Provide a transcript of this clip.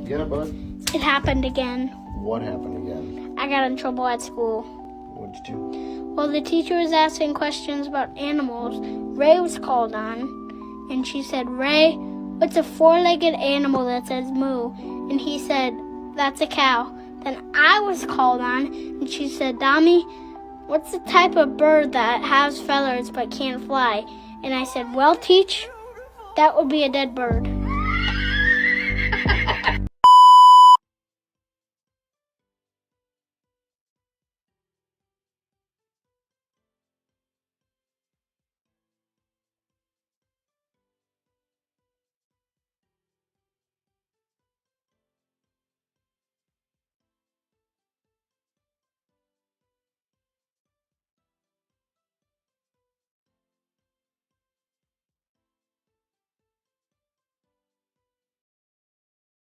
Get it, bud. It happened again. What happened again? I got in trouble at school. What'd you do? Well, the teacher was asking questions about animals. Ray was called on, and she said, "Ray, what's a four-legged animal that says moo?" And he said, "That's a cow." Then I was called on, and she said, "Dami, what's the type of bird that has feathers but can't fly?" And I said, "Well, teach, that would be a dead bird."